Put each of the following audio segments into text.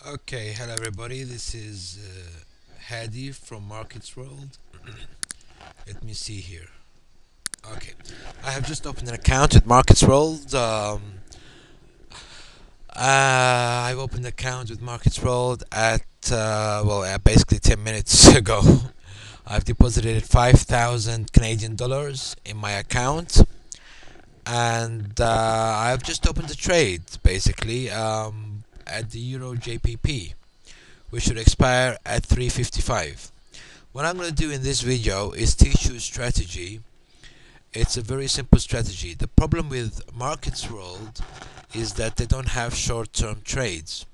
Okay, hello everybody. This is Hadi from Markets World. Let me see here. Okay, I have just opened an account with Markets World. I've opened an account with Markets World at basically 10 minutes ago. I've deposited 5,000 Canadian dollars in my account, and I've just opened a trade basically at the Euro JPP, which should expire at 3:55. What I'm going to do in this video is teach you a strategy. It's a very simple strategy. The problem with Markets World is that they don't have short-term trades,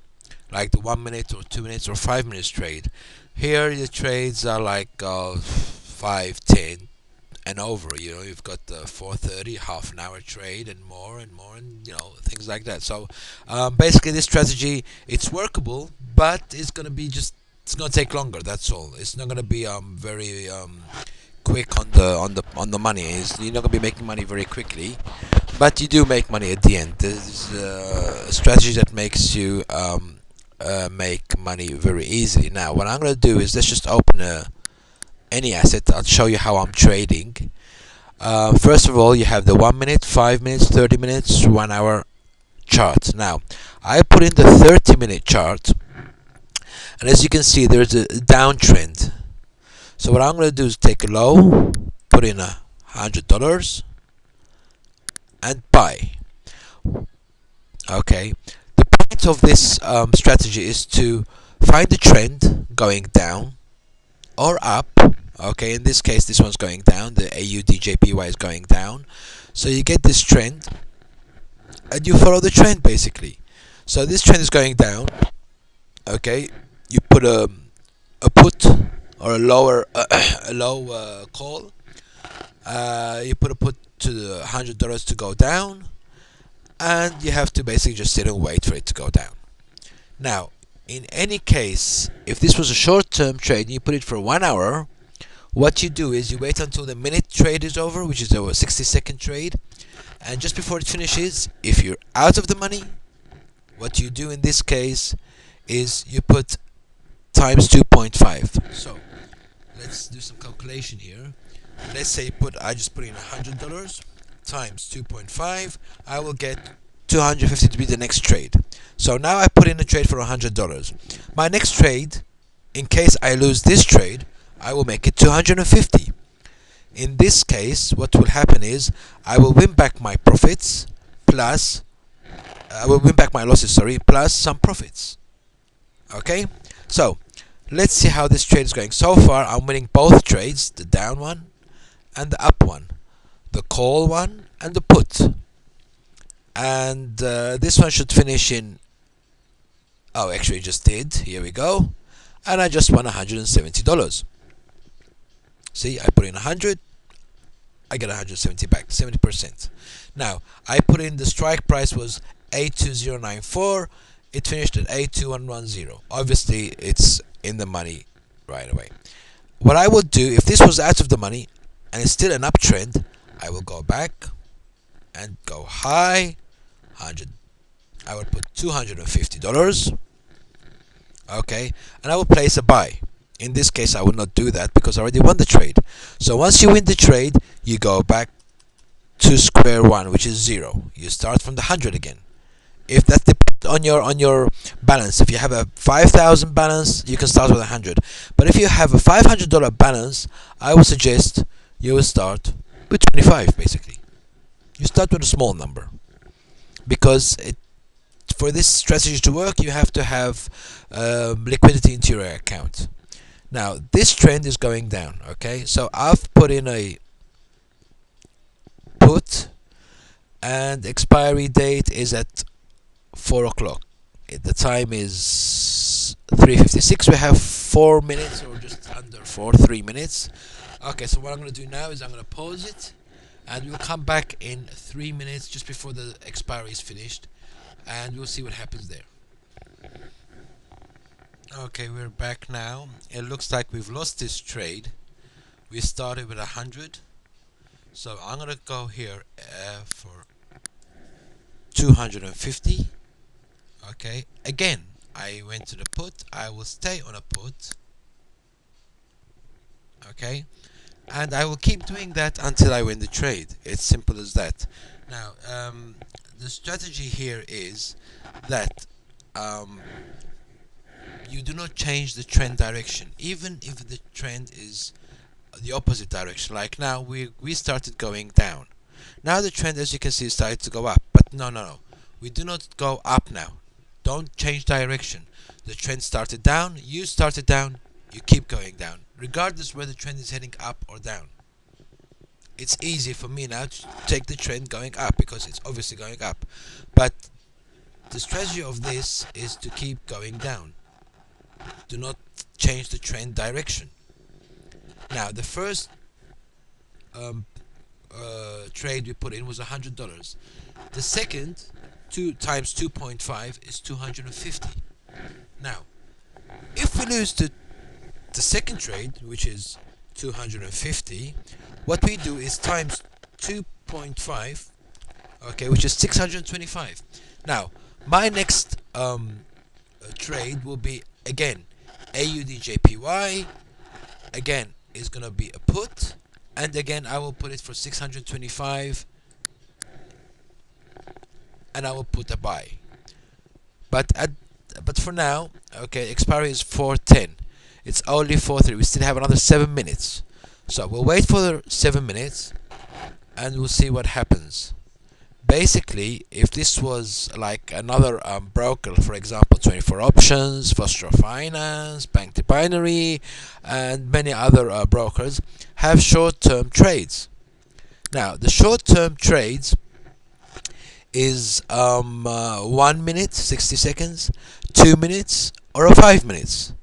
like the 1 minute or 2 minutes or 5 minutes trade. Here the trades are like 5, 10 and over. You've got the 4:30, half an hour trade, and more and more, and things like that. So basically, this strategy, it's workable, but it's gonna take longer. That's all. It's not gonna be very quick on the money. You're not gonna be making money very quickly, but you do make money at the end. There's a strategy that makes you make money very easily. Now, what I'm gonna do is let's just open any asset. I'll show you how I'm trading. First of all, you have the 1 minute, 5 minutes, 30 minutes, 1 hour chart. Now, I put in the 30-minute chart, and as you can see, there's a downtrend. So what I'm going to do is take a low, put in $100, and buy. Okay. The point of this strategy is to find the trend going down or up. Okay, in this case, this one's going down. The AUDJPY is going down. So you get this trend, and you follow the trend basically. So this trend is going down. Okay, you put a put or a lower a low call. You put a put to the $100 to go down, and you have to basically just sit and wait for it to go down. Now, in any case, if this was a short-term trade and you put it for 1 hour, what you do is you wait until the minute trade is over, which is a 60-second trade, and just before it finishes, if you're out of the money, what you do in this case is you put times 2.5. So let's do some calculation here. Let's say I just put in $100 times 2.5. I will get 250 to be the next trade. So now I put in a trade for $100. My next trade, in case I lose this trade, I will make it 250. In this case, what will happen is I will win back my profits plus I will win back my losses, sorry, plus some profits. Okay? So, let's see how this trade is going. So far, I'm winning both trades, the down one and the up one, the call one and the put. And this one should finish in, oh, actually it just did. Here we go. And I just won $170. See, I put in 100, I get 170 back, 70%. Now, I put in the strike price was 82094. It finished at 82110. Obviously, it's in the money right away. What I would do, if this was out of the money and it's still an uptrend, I will go back and go high, 100. I would put $250. Okay, and I will place a buy. In this case, I will not do that because I already won the trade. So once you win the trade, you go back to square one, which is 0. You start from the 100 again. If that's on your balance, if you have a 5,000 balance, you can start with 100. But if you have a $500 balance, I would suggest you will start with 25. Basically, you start with a small number because for this strategy to work, you have to have liquidity into your account. Now this trend is going down. Okay, so I've put in a put, and expiry date is at 4 o'clock. The time is 3:56. We have 4 minutes, or just under 3 minutes. Okay, so what I'm going to do now is I'm going to pause it, and we'll come back in 3 minutes just before the expiry is finished, and we'll see what happens there. Okay, we're back now. It looks like we've lost this trade. We started with 100, so I'm going to go here for 250. Okay, again, I went to the put, I will stay on a put, okay, and I will keep doing that until I win the trade. It's simple as that. Now, the strategy here is that um, you do not change the trend direction, even if the trend is the opposite direction. Like now, we started going down. Now the trend, as you can see, started to go up. But no. We do not go up now. Don't change direction. The trend started down. You started down. You keep going down, regardless whether the trend is heading up or down. It's easy for me now to take the trend going up because it's obviously going up. But the strategy of this is to keep going down. Do not change the trend direction. Now, the first trade we put in was $100. The second, 2 times 2.5 is 250. Now, if we lose the second trade, which is 250, what we do is times 2.5, okay, which is 625. Now, my next trade will be again AUDJPY. Again, is gonna be a put, and again I will put it for 625, and I will put a buy. But for now, okay, expiry is 4:10. It's only 4:30. We still have another 7 minutes, so we'll wait for the 7 minutes, and we'll see what happens. Basically, if this was like another broker, for example, 24 Options, Foster Finance, Bank to Binary, and many other brokers have short-term trades. Now, the short-term trades is 1 minute, 60 seconds, 2 minutes, or 5 minutes.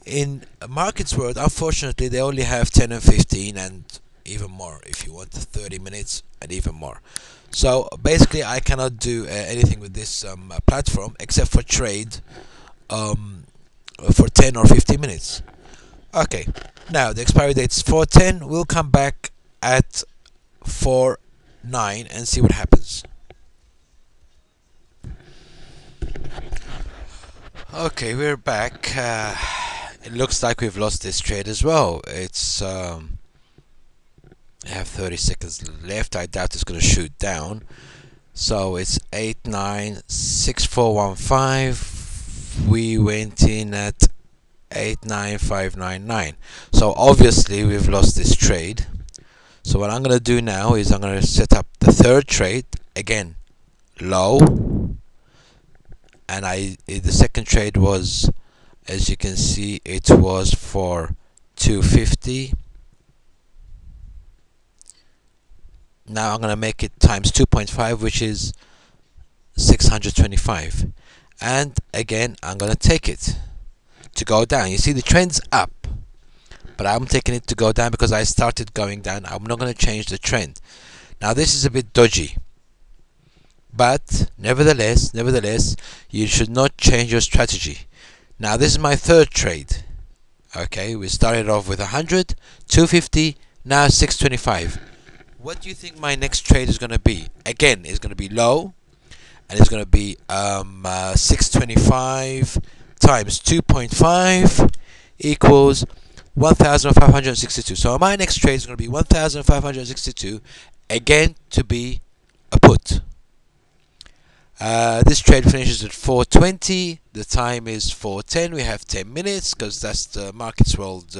In markets world, unfortunately, they only have 10 and 15 and even more if you want 30 minutes and even more. So basically, I cannot do anything with this platform except for trade for 10 or 15 minutes. Okay, now the expiry date is 4:10. We'll come back at 4:09 and see what happens. Okay, we're back. It looks like we've lost this trade as well. It's I have 30 seconds left. I doubt it's going to shoot down. So it's 896415. We went in at 89599. So obviously we've lost this trade. So what I'm going to do now is I'm going to set up the third trade again, low. And the second trade was, as you can see, it was for 250. Now I'm going to make it times 2.5, which is 625. And again, I'm going to take it to go down. You see, the trend's up, but I'm taking it to go down because I started going down. I'm not going to change the trend. Now, this is a bit dodgy, but nevertheless, you should not change your strategy. Now, this is my third trade. Okay, we started off with 100, 250, now 625. What do you think my next trade is going to be? Again, it's going to be low, and it's going to be 625 times 2.5 equals 1,562. So my next trade is going to be 1,562, again to be a put. This trade finishes at 4:20. The time is 4:10. We have 10 minutes because that's the markets world.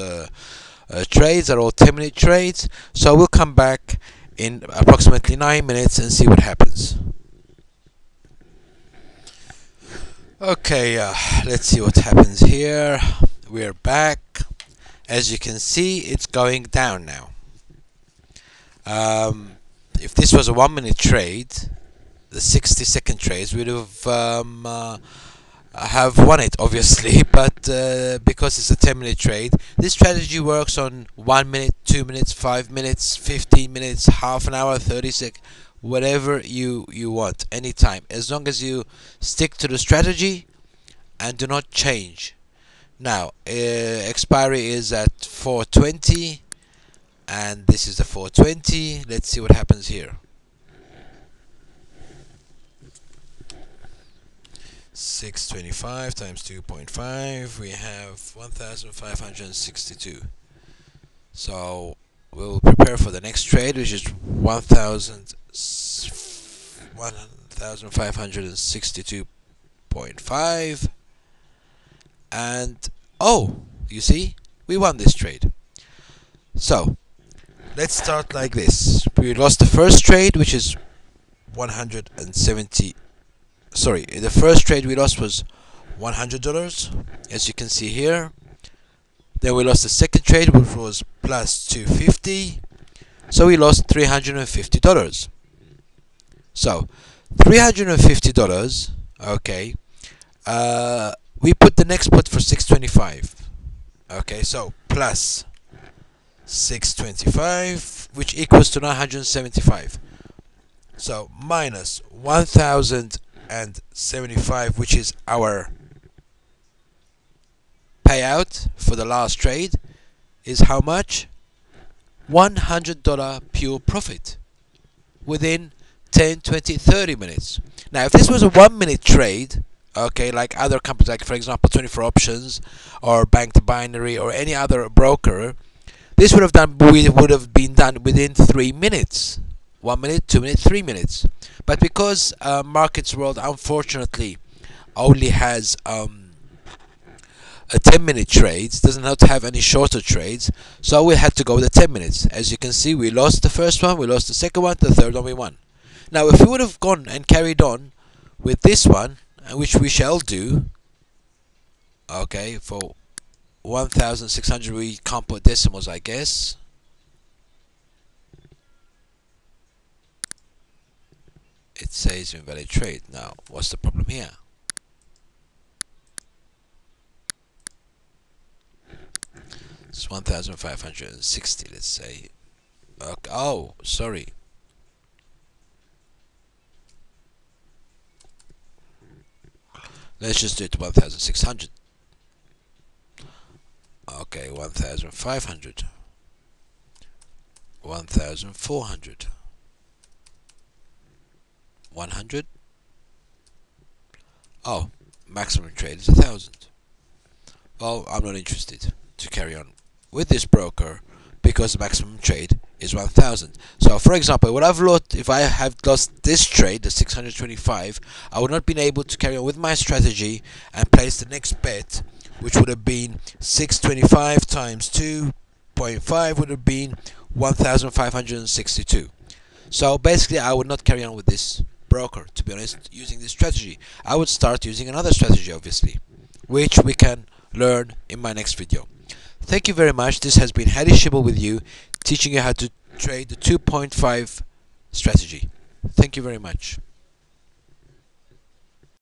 Trades are all 10-minute trades, so we'll come back in approximately 9 minutes and see what happens. Okay, let's see what happens here. We're back. As you can see, it's going down now. If this was a 1-minute trade, the 60-second trades would have won it, obviously, but because it's a 10-minute trade, this strategy works on 1 minute, 2 minutes, 5 minutes, 15 minutes, half an hour, 30 seconds, whatever you want, anytime, as long as you stick to the strategy and do not change. Now, expiry is at 4:20, and this is the 4:20. Let's see what happens here. 625 times 2.5, we have 1562. So we'll prepare for the next trade, which is 1562.5, and oh, you see, we won this trade. So let's start like this. We lost the first trade, which is 170. Sorry, the first trade we lost was $100, as you can see here. Then we lost the second trade, which was plus 250, so we lost $350. So $350, okay. We put the next put for 625. Okay, so plus 625, which equals to 975. So minus 1075, which is our payout for the last trade, is how much? $100 pure profit within 10, 20, 30 minutes. Now if this was a 1 minute trade, okay, like other companies, like for example 24 Options or Bank to Binary or any other broker, this would have been done within 3 minutes. 1 minute, 2 minutes, 3 minutes. But because Markets World unfortunately only has a 10-minute trades, does not have any shorter trades, so we had to go with the 10 minutes. As you can see, we lost the first one, we lost the second one, the third one we won. Now if we would have gone and carried on with this one, which we shall do, okay, for 1600, we can't put decimals, I guess. It says invalid trade. Now what's the problem here? It's 1560, let's say. Okay. Oh, sorry. Let's just do it to 1600. Okay, 1500, 1400, 100. Oh, maximum trade is 1000. Well, I'm not interested to carry on with this broker because the maximum trade is 1000. So for example, what I've lost, if I have lost this trade, the 625, I would not been able to carry on with my strategy and place the next bet, which would have been 625 times 2.5 would have been 1562. So basically I would not carry on with this broker, to be honest, using this strategy. I would start using another strategy, obviously, which we can learn in my next video. Thank you very much. This has been Hadi Shibble with you, teaching you how to trade the 2.5 strategy. Thank you very much.